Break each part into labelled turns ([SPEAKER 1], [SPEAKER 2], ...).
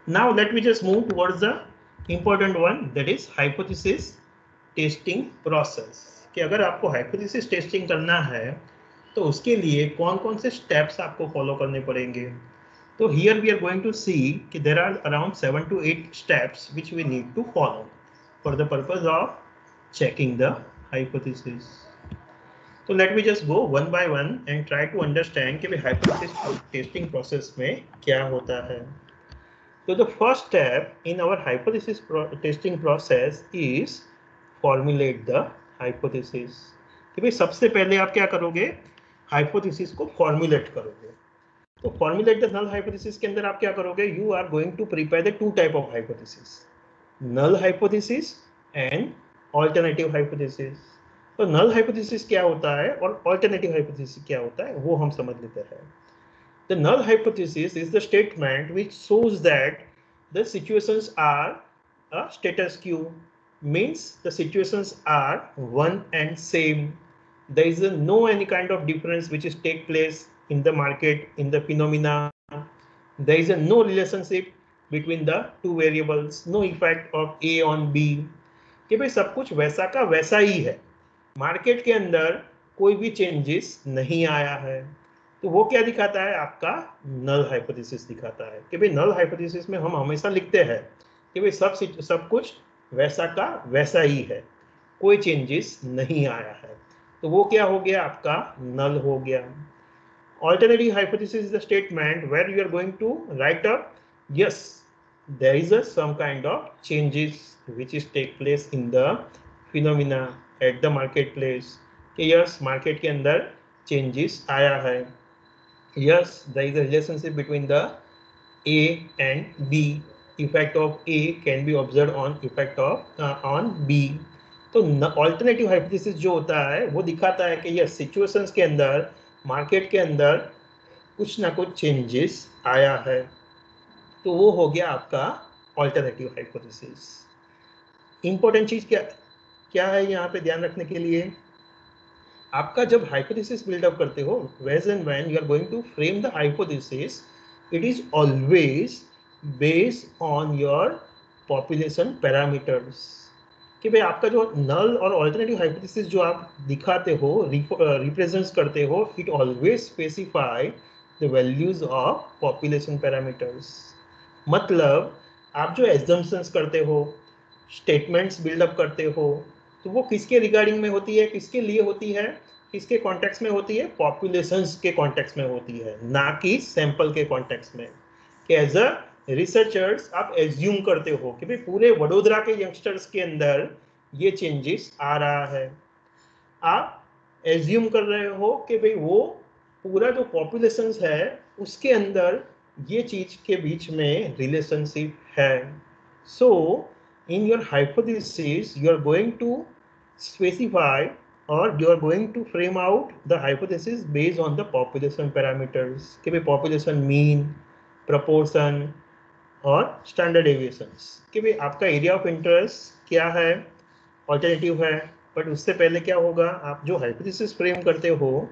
[SPEAKER 1] Now let me just move towards the important one, that is hypothesis testing process. कि अगर आपको hypothesis testing करना है तो उसके लिए कौन कौन से स्टेप्स आपको फॉलो करने पड़ेंगे। तो here we are going to see कि there are around 7 to 8 steps which we need to follow for the purpose of checking the hypothesis. तो let me just go one by one and try to understand कि hypothesis testing process में क्या होता है। तो the first step in our hypothesis testing process is formulate the hypothesis. कि भाई सबसे पहले आप क्या करोगे, हाइपोथेसिस को फॉर्मुलेट करोगे। तो फॉर्मुलेट द नल हाइपोथेसिस के अंदर आप क्या करोगे, you are going to prepare the two type of hypothesis, null hypothesis and alternative hypothesis. तो नल हाइपोथेसिस क्या होता है और ऑल्टरनेटिव हाइपोथेसिस क्या होता है वो हम समझ लेते हैं। The null hypothesis is the statement which shows that the situations are a status क्यू, means the situations are one and same. There is no any kind of difference which is take place in the market, in the phenomena. There is no relationship between the two variables, no effect of A on B. कि भाई सब कुछ वैसा का वैसा ही है, market के अंदर कोई भी चेंजेस नहीं आया है। तो वो क्या दिखाता है, आपका नल हाइपोथेसिस दिखाता है। कि भाई नल हाइपोथेसिस में हम हमेशा लिखते हैं कि भाई सब कुछ वैसा का वैसा ही है, कोई चेंजेस नहीं आया है। तो वो क्या हो गया, आपका नल हो गया। Alternative hypothesis is the statement where you are going to write up, yes, there is some kind of changes which is take place in the phenomena at the marketplace. कि yes, market के अंदर changes आया है, yes, there is a relationship between the A and B, effect of A can be observed on effect of on B। तो alternative hypothesis जो होता है वो दिखाता है कि यह सिचुएशंस के अंदर, मार्केट के अंदर कुछ ना कुछ चेंजेस आया है। तो वो हो गया आपका ऑल्टरनेटिव हाइपोथेसिस। इंपॉर्टेंट चीज क्या क्या है यहाँ पे ध्यान रखने के लिए, आपका जब हाइपोथेसिस बिल्डअप करते हो, ways and when you are going to frame the hypothesis, it is always based on your population parameters. कि भाई आपका जो नल और ऑल्टरनेटिव हाइपोथेसिस जो आप दिखाते हो, रिप्रेजेंट्स करते हो, it always specify the values of population parameters. मतलब आप जो एजम्पशंस करते हो, स्टेटमेंट्स बिल्डअप करते हो, तो वो किसके रिगार्डिंग में होती है, किसके लिए होती है, किसके कॉन्टेक्स्ट में होती है, पॉपुलेशंस के कॉन्टेक्स्ट में होती है, ना कि सैंपल के कॉन्टेक्स्ट में। कि एज अ रिसर्चर्स आप एज्यूम करते हो कि भाई पूरे वडोदरा के यंगस्टर्स के अंदर ये चेंजेस आ रहा है। आप एज्यूम कर रहे हो कि भाई वो पूरा जो पॉपुलेशन है उसके अंदर ये चीज के बीच में रिलेशनशिप है। So in your hypothesis you are going to specify और you are going to frame out the hypothesis based on the population parameters. कि भाई पॉपुलेशन मीन, प्रपोर्शन और स्टैंडर्ड डेविएशंस। कि भाई आपका एरिया ऑफ इंटरेस्ट क्या है, ऑल्टरनेटिव है। बट उससे पहले क्या होगा, आप जो हाइपोथेसिस फ्रेम करते हो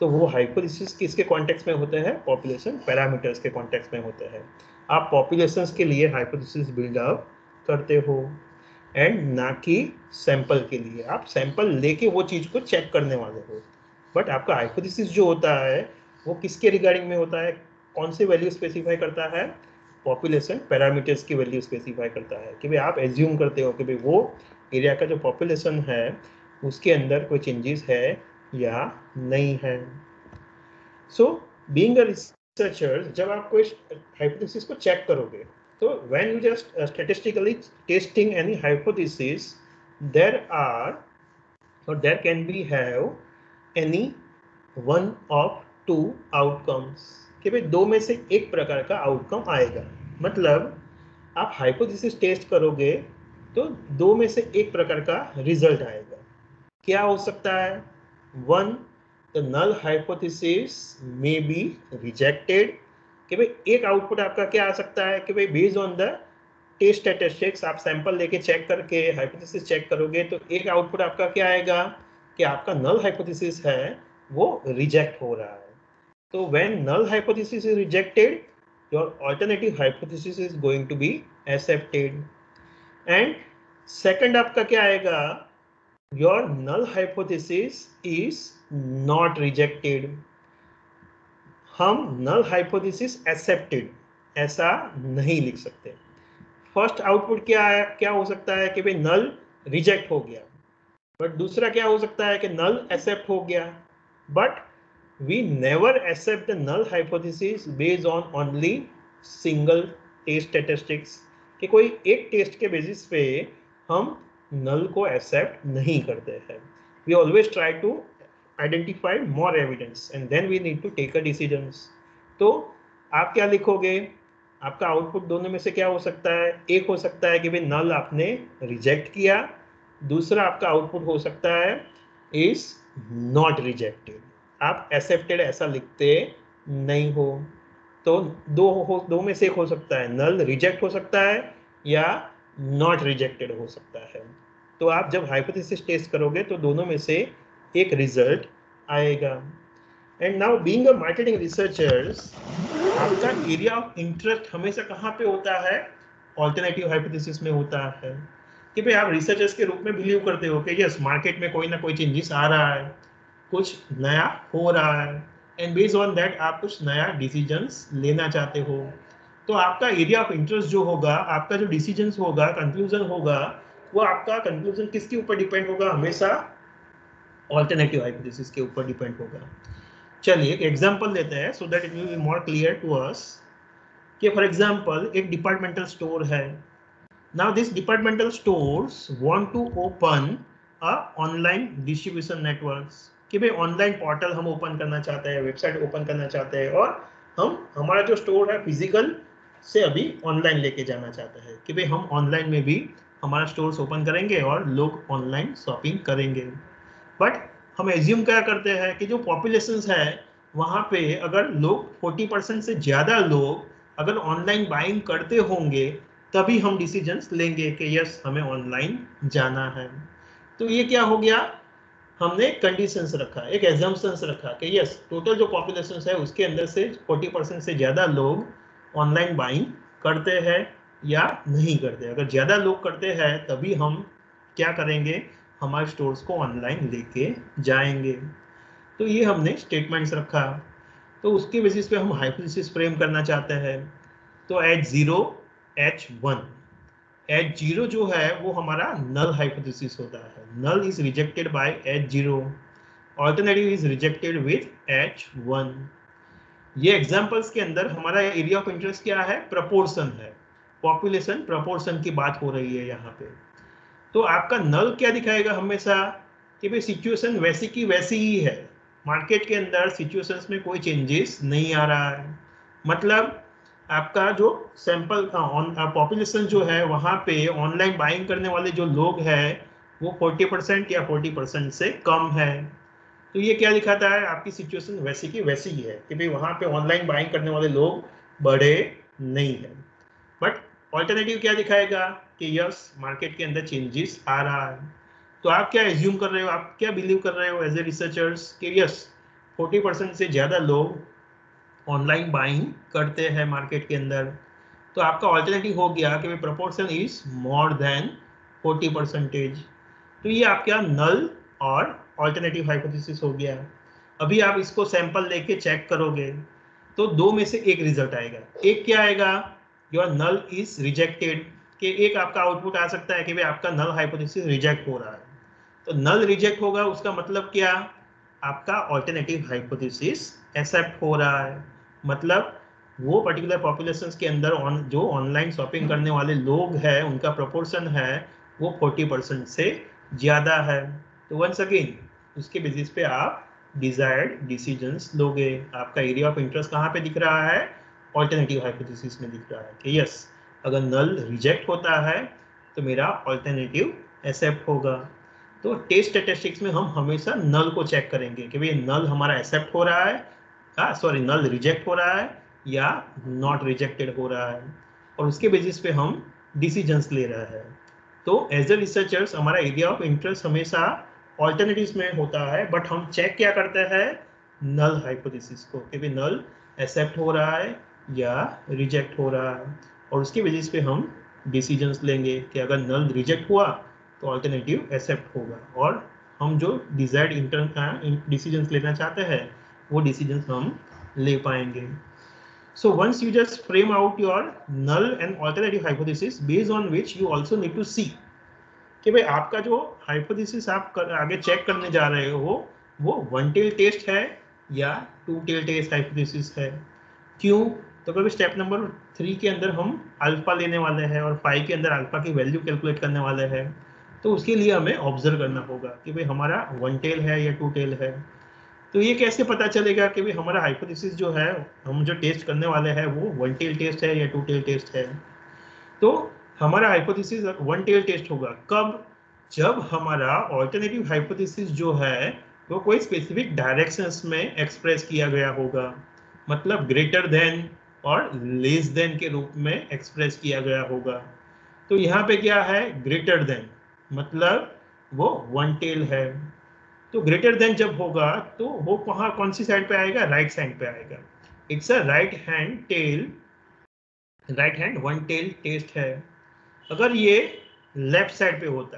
[SPEAKER 1] तो वो हाइपोथेसिस किसके कॉन्टेक्स्ट में होते हैं, पॉपुलेशन पैरामीटर्स के कॉन्टेक्स्ट में होते हैं। आप पॉपुलेशंस के लिए हाइपोथेसिस बिल्डअप करते हो एंड ना कि सैंपल के लिए। आप सैंपल लेके वो चीज़ को चेक करने वाले हो, बट आपका हाइपोथेसिस जो होता है वो किसके रिगार्डिंग में होता है, कौन से वैल्यू स्पेसिफाई करता है, पॉपुलेशन पैरामीटर्स की वैल्यू स्पेसिफाई करता है। कि भाई आप एज्यूम करते हो कि भाई वो एरिया का जो पॉपुलेशन है उसके अंदर कोई चेंजेस है या नहीं है। सो बीइंग अ रिसर्चर, जब आप कोई हाइपोथेसिस को चेक करोगे तो when you just statistically testing any hypothesis, there are और there can be have any one of two outcomes. कि भाई दो में से एक प्रकार का आउटकम आएगा। मतलब आप हाइपोथेसिस टेस्ट करोगे तो दो में से एक प्रकार का रिजल्ट आएगा। क्या हो सकता है, one, the null hypothesis may be rejected. कि भाई एक आउटपुट आपका क्या आ सकता है कि भाई based on the test statistics, आप सैंपल लेके चेक करके हाइपोथेसिस चेक करोगे तो एक आउटपुट आपका क्या आएगा कि आपका नल हाइपोथेसिस है वो रिजेक्ट हो रहा है। तो when null hypothesis is rejected, your alternative hypothesis is going to be accepted. And second आपका क्या आएगा, your null hypothesis is not rejected. हम null hypothesis accepted ऐसा नहीं लिख सकते. फर्स्ट आउटपुट क्या हो सकता है कि भाई नल रिजेक्ट हो गया, बट दूसरा क्या हो सकता है कि नल एक्सेप्ट हो गया. But we never accept the null hypothesis based on only single test statistics, कि कोई एक टेस्ट के बेसिस पे हम नल को एक्सेप्ट नहीं करते हैं. We always try to identify more evidence and then we need to take a decisions. तो आप क्या लिखोगे, आपका आउटपुट दोनों में से क्या हो सकता है, एक हो सकता है कि भाई नल आपने रिजेक्ट किया, दूसरा आपका आउटपुट हो सकता है इज नॉट रिजेक्टेड. आप एक्सेप्टेड ऐसा लिखते नहीं हो. तो दो में से एक हो सकता है, नल रिजेक्ट हो सकता है या नॉट रिजेक्टेड हो सकता है. तो आप जब हाइपोथेसिस टेस्ट करोगे तो दोनों में से एक रिजल्ट आएगा. And now being a marketing researchers, आपका एरिया ऑफ इंटरेस्ट हमेशा कहाँ पे होता है, ऑल्टरनेटिव हाइपोथेसिस में होता है. कि भाई आप रिसर्चर्स के रूप में बिलीव करते हो कि यस मार्केट में कोई ना कोई चेंजेस आ रहा है, कुछ नया हो रहा है, एंड बेस्ड ऑन दैट आप कुछ नया डिसीजंस लेना चाहते हो. तो आपका एरिया ऑफ इंटरेस्ट जो होगा, आपका जो डिसीजंस होगा, कंक्लूजन होगा, वो आपका कंक्लूजन किसके ऊपर डिपेंड होगा, हमेशा ऑल्टरनेटिव हाइपोथेसिस के ऊपर डिपेंड होगा. चलिए एक एग्जांपल लेते हैं so that it will be more clear to us. कि फॉर एग्जांपल एक डिपार्टमेंटल स्टोर है. Now this departmental stores want to open a online distribution networks. कि भाई ऑनलाइन पोर्टल हम ओपन करना चाहते हैं, वेबसाइट ओपन करना चाहते हैं, और हम हमारा जो स्टोर है फिजिकल से अभी ऑनलाइन लेके जाना चाहते हैं. कि भाई हम ऑनलाइन में भी हमारा स्टोर्स ओपन करेंगे और लोग ऑनलाइन शॉपिंग करेंगे. बट हम एज्यूम क्या करते हैं कि जो पॉपुलेशन है वहाँ पे अगर लोग 40% से ज़्यादा लोग अगर ऑनलाइन बाइंग करते होंगे तभी हम डिसीजंस लेंगे कि यस हमें ऑनलाइन जाना है. तो ये क्या हो गया, हमने कंडीशंस रखा, एक एजम्पशंस रखा कि यस टोटल जो पॉपुलेशन है उसके अंदर से 40% से ज़्यादा लोग ऑनलाइन बाइंग करते हैं या नहीं करते. अगर ज़्यादा लोग करते हैं तभी हम क्या करेंगे, हमारे स्टोर्स को ऑनलाइन लेके जाएंगे. तो ये हमने स्टेटमेंट्स रखा. तो उसके बेसिस पे हम हाइपोथेसिस फ्रेम करना चाहते हैं. तो H0 H1 H0 जो है वो हमारा नल हाइपोथेसिस होता है. Null is rejected by H0, alternative is rejected with H1. ये एग्जांपल्स के अंदर हमारा एरिया ऑफ इंटरेस्ट क्या है, प्रपोर्शन है, पॉपुलेशन प्रपोर्शन की बात हो रही है यहाँ पे. तो आपका नल क्या दिखाएगा हमेशा कि भाई सिचुएशन वैसी की वैसी ही है, मार्केट के अंदर सिचुएशंस में कोई चेंजेस नहीं आ रहा है. मतलब आपका जो सैंपल पॉपुलेशन जो है वहाँ पे ऑनलाइन बाइंग करने वाले जो लोग हैं वो 40% या 40% से कम है. तो ये क्या दिखाता है, आपकी सिचुएशन वैसी की वैसी ही है कि भाई वहाँ पे ऑनलाइन बाइंग करने वाले लोग बड़े नहीं है. बट ऑल्टरनेटिव क्या दिखाएगा कि यस मार्केट के अंदर चेंजेस आ रहा है. तो आप क्या एज्यूम कर रहे हो, आप क्या बिलीव कर रहे हो एज ए रिसर्चर्स कि यस 40% से ज़्यादा लोग ऑनलाइन बाइंग करते हैं मार्केट के अंदर. तो आपका ऑल्टरनेटिव हो गया कि प्रपोर्शन इज मोर देन 40%. तो ये आपका नल और ऑल्टरनेटिव हाइपोथेसिस हो गया. अभी आप इसको सैंपल लेके चेक करोगे तो दो में से एक रिजल्ट आएगा. एक क्या आएगा, योर नल इज रिजेक्टेड, कि एक आपका आउटपुट आ सकता है कि भाई आपका नल हाइपोथेसिस रिजेक्ट हो रहा है. तो नल रिजेक्ट होगा उसका मतलब क्या, आपका ऑल्टरनेटिव हाइपोथेसिस एक्सेप्ट हो रहा है. मतलब वो पर्टिकुलर पॉपुलेशन के अंदर जो ऑनलाइन शॉपिंग करने वाले लोग हैं उनका प्रोपोर्शन है वो 40% से ज़्यादा है. तो वंस अगेन उसके बेसिस पे आप डिजायर्ड डिसीजंस लोगे. आपका एरिया ऑफ इंटरेस्ट कहाँ पे दिख रहा है, ऑल्टरनेटिव हाइपोथेसिस में दिख रहा है कि यस अगर नल रिजेक्ट होता है तो मेरा ऑल्टरनेटिव एक्सेप्ट होगा. तो टेस्ट स्टैटिस्टिक्स में हम हमेशा नल को चेक करेंगे कि भाई नल हमारा एक्सेप्ट हो रहा है, नल रिजेक्ट हो रहा है या नॉट रिजेक्टेड हो रहा है, और उसके बेसिस पे हम डिसीजंस ले रहे हैं. तो एज ए रिसर्चर्स हमारा एरिया ऑफ इंटरेस्ट हमेशा ऑल्टरनेटिव्स में होता है, बट हम चेक क्या करते हैं, नल हाइपोथेसिस को कि भाई नल एक्सेप्ट हो रहा है या रिजेक्ट हो रहा है, और उसके बेसिस पे हम डिसीजंस लेंगे कि अगर नल रिजेक्ट हुआ तो ऑल्टरनेटिव एक्सेप्ट होगा, और हम जो डिजायर्ड इंटर्न डिसीजंस लेना चाहते हैं वो डिसीजंस हम ले पाएंगे। So once you just frame out your null and alternative hypothesis based on which you also need to see कि भाई आपका जो हाइपोथेसिस आप आगे चेक करने जा रहे हो वो वन टेल टेस्ट है या टू टेल टेस्ट हाइपोथेसिस है। क्यों? तो क्योंकि स्टेप नंबर 3 के अंदर हम अल्फा लेने वाले हैं और 5 के अंदर अल्फा की वैल्यू कैलकुलेट करने वाले हैं, तो उसके लिए हमें ऑब्जर्व करना होगा कि भाई हमारा वन टेल है या टू टेल है। तो ये कैसे पता चलेगा कि भाई हमारा हाइपोथेसिस जो है, हम जो टेस्ट करने वाले हैं वो वन टेल टेस्ट है या टू टेल टेस्ट है? तो हमारा हाइपोथेसिस वन टेल टेस्ट होगा कब? जब हमारा ऑल्टरनेटिव हाइपोथेसिस जो है वो कोई स्पेसिफिक डायरेक्शंस में एक्सप्रेस किया गया होगा, मतलब ग्रेटर देन और लेस देन के रूप में एक्सप्रेस किया गया होगा। तो यहाँ पे क्या है? ग्रेटर देन, मतलब वो वन टेल है। तो ग्रेटर देन जब होगा तो वो कौन सी साइड पे आएगा? राइट साइड पे आएगा। It's a right hand one tail test है। अगर ये लेफ्ट साइड पे होता,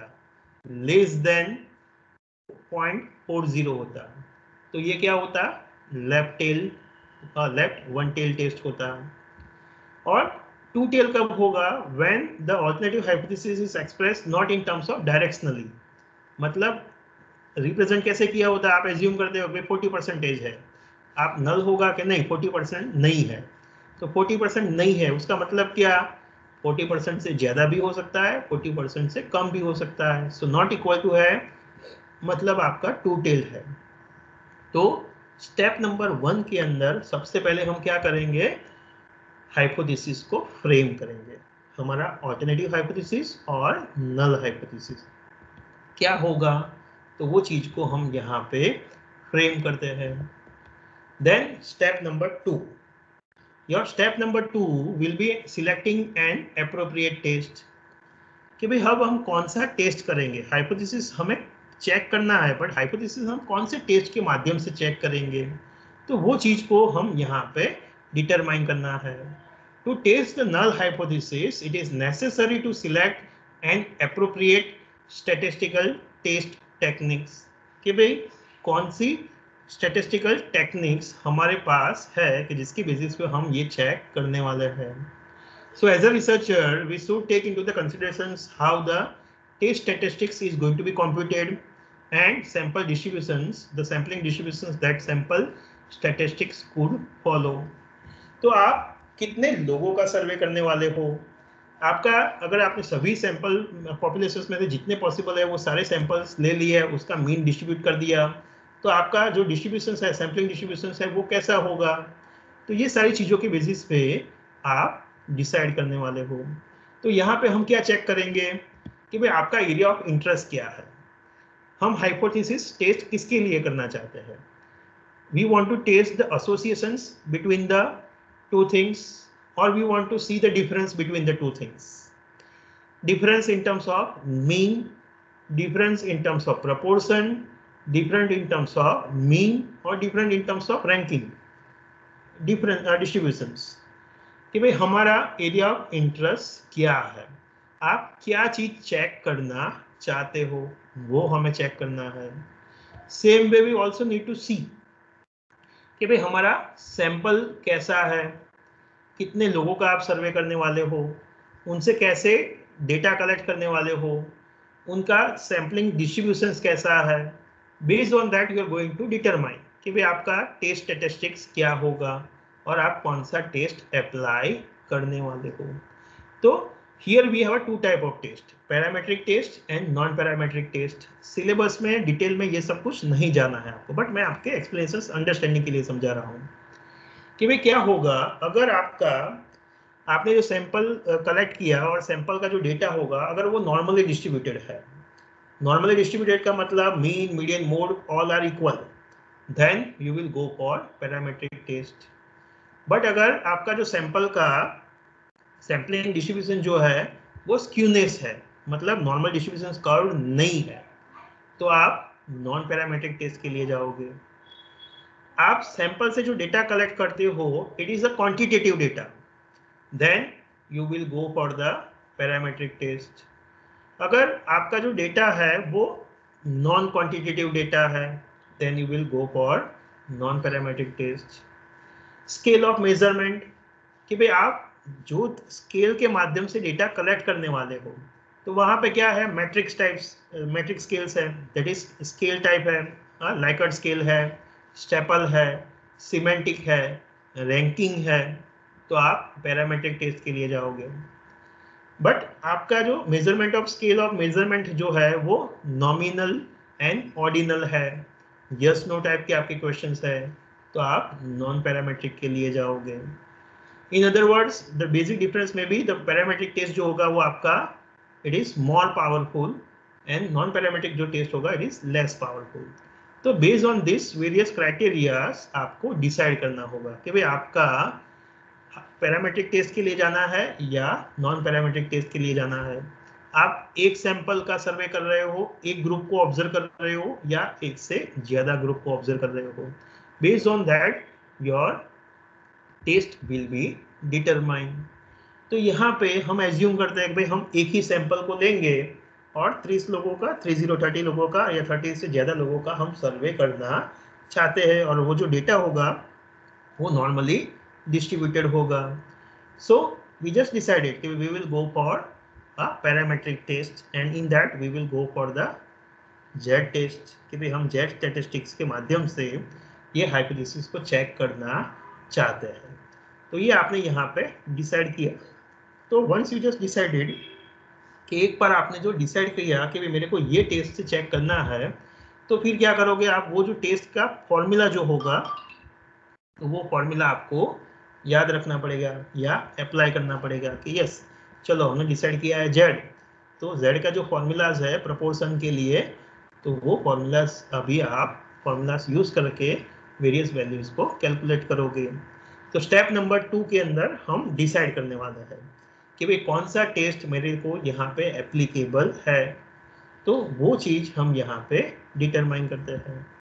[SPEAKER 1] लेस देन 0.40 होता, तो ये क्या होता? लेफ्ट वन टेल टेस्ट होता। और टू टेल कब होगा? When the alternative hypothesis is expressed not in terms of directionally, मतलब रिप्रेजेंट कैसे किया होता है? आप एज्यूम करते हो कि 40% है, आप नल होगा कि नहीं 40% नहीं है, तो 40% नहीं है उसका मतलब क्या? 40% से ज्यादा भी हो सकता है, 40% से कम भी हो सकता है। सो नॉट इक्वल टू है मतलब आपका टू टेल है। तो स्टेप नंबर 1 के अंदर सबसे पहले हम क्या करेंगे? हाइपोथेसिस को फ्रेम करेंगे, हमारा ऑल्टरनेटिव हाइपोथेसिस और नल हाइपोथेसिस क्या होगा, तो वो चीज को हम यहाँ पे फ्रेम करते हैं। Then step number 2, your step number 2 will be selecting an appropriate test कि भाई अब हम कौन सा टेस्ट करेंगे। हाइपोथेसिस हमें चेक करना है, बट हाइपोथेसिस हम कौन से टेस्ट के माध्यम से चेक करेंगे, तो वो चीज को हम यहाँ पे डिटरमाइन करना है। To test the null hypothesis it is necessary to select an appropriate statistical test techniques कि भाई कौन सी स्टैटिस्टिकल टेक्निक्स हमारे पास है कि जिसकी बेसिस पे हम ये चेक करने वाले हैं। So as a researcher, we should take into the considerations how the test statistics is going to be computed and sample distributions, the sampling distributions that sample statistics could follow. तो आप कितने लोगों का सर्वे करने वाले हो? आपका अगर आपने सभी सैंपल पॉपुलेशन में से जितने पॉसिबल है वो सारे सैंपल्स ले लिए, उसका मीन डिस्ट्रीब्यूट कर दिया, तो आपका जो डिस्ट्रीब्यूशन है, सैम्पलिंग डिस्ट्रीब्यूशन है, वो कैसा होगा? तो ये सारी चीज़ों के बेसिस पे आप डिसाइड करने वाले हो। तो यहाँ पे हम क्या चेक करेंगे कि भाई आपका एरिया ऑफ इंटरेस्ट क्या है, हम हाइपोथेसिस टेस्ट किसके लिए करना चाहते हैं। We want to test the associations between the two things, or we want to see the difference between the two things. Difference in terms of mean, difference in terms of proportion, different in terms of mean, or different in terms of ranking, different distributions. कि भाई हमारा area of interest क्या है, आप क्या चीज check करना चाहते हो वो हमें चेक करना है। Same way we also need to see कि भाई हमारा सैंपल कैसा है, कितने लोगों का आप सर्वे करने वाले हो, उनसे कैसे डेटा कलेक्ट करने वाले हो, उनका सैम्पलिंग डिस्ट्रीब्यूशन कैसा है। Based on that you are going to determine कि भाई आपका टेस्ट स्टैटिस्टिक्स क्या होगा और आप कौन सा टेस्ट अप्लाई करने वाले हो। तो here we have a 2 type of test, parametric test and non parametric test. Syllabus में डिटेल में ये सब कुछ नहीं जाना है आपको, बट मैं आपके एक्सप्लेनेशन अंडरस्टैंडिंग के लिए समझा रहा हूँ कि भाई क्या होगा अगर आपने जो सैंपल कलेक्ट किया और सैंपल का जो डेटा होगा अगर वो नॉर्मली डिस्ट्रीब्यूटेड है। नॉर्मली डिस्ट्रीब्यूटेड का मतलब mean, median, mode all are equal, then you will go for parametric test. But अगर आपका जो सैंपल का सैम्पलिंग डिस्ट्रीब्यूशन जो है वो स्क्यूनेस है, मतलब नॉर्मल डिस्ट्रीब्यूशन कर्व नहीं है, तो आप नॉन पैरामेट्रिक टेस्ट के लिए जाओगे। आप सैंपल से जो डेटा कलेक्ट करते हो it is a quantitative data, then you will go for the parametric test. अगर आपका जो डेटा है वो नॉन क्वांटिटेटिव डेटा है then you will go for non parametric test. Scale of measurement, कि भाई आप जो स्केल के माध्यम से डेटा कलेक्ट करने वाले हो तो वहां पे क्या है, मैट्रिक्स टाइप्स, मैट्रिक स्केल्स है, दैट इज स्केल टाइप है, लाइकर्ट स्केल है, स्टेपल है, सिमेंटिक है, रैंकिंग है, तो आप पैरामीट्रिक टेस्ट के लिए जाओगे। बट आपका जो measurement of scale of measurement जो है वो नॉमिनल एंड ऑर्डिनल है, यस नो टाइप के आपके क्वेश्चंस है, तो आप नॉन पैरामीट्रिक के लिए जाओगे। In other words the basic difference में भी द पैरामीट्रिक टेस्ट जो होगा वो आपका it is more powerful and non parametric जो टेस्ट होगा इट इज लेस पावरफुल। तो based on this various criterias आपको डिसाइड करना होगा कि भाई आपका पैरामीट्रिक टेस्ट के लिए जाना है या नॉन पैरामीट्रिक टेस्ट के लिए जाना है। आप एक सैंपल का सर्वे कर रहे हो, एक ग्रुप को ऑब्जर्व कर रहे हो, या एक से ज्यादा ग्रुप को ऑब्जर्व कर रहे हो, based on that your test will be determine. तो यहाँ पे हम एज्यूम करते हैं कि भाई हम एक ही सैंपल को लेंगे और 30 लोगों का 30 लोगों का या 30 से ज़्यादा लोगों का हम सर्वे करना चाहते हैं, और वो जो डेटा होगा वो नॉर्मली डिस्ट्रीब्यूटेड होगा। सो वी जस्ट डिसाइडेड कि we will go for a parametric test and in that we will go for the Z test, कि भाई हम जेड स्टैटिस्टिक्स के माध्यम से ये हाइपोथेसिस को चेक करना चाहते हैं। तो ये आपने यहाँ पे डिसाइड किया। तो वंस यू जस्ट डिसाइडेड कि एक बार आपने जो डिसाइड किया कि भाई मेरे को ये टेस्ट से चेक करना है, तो फिर क्या करोगे आप, वो जो टेस्ट का फॉर्मूला जो होगा तो वो फॉर्मूला आपको याद रखना पड़ेगा या अप्लाई करना पड़ेगा कि यस चलो हमने डिसाइड किया है जेड, तो जेड का जो फॉर्मूलाज है प्रोपोर्शन के लिए, तो वो फॉर्मूलाज अभी आप फॉर्मूलाज यूज करके वेरियस वैल्यूज को कैलकुलेट करोगे। तो स्टेप नंबर 2 के अंदर हम डिसाइड करने वाला है कि भाई कौन सा टेस्ट मेरे को यहाँ पे एप्लीकेबल है, तो वो चीज हम यहाँ पे डिटरमाइन करते हैं।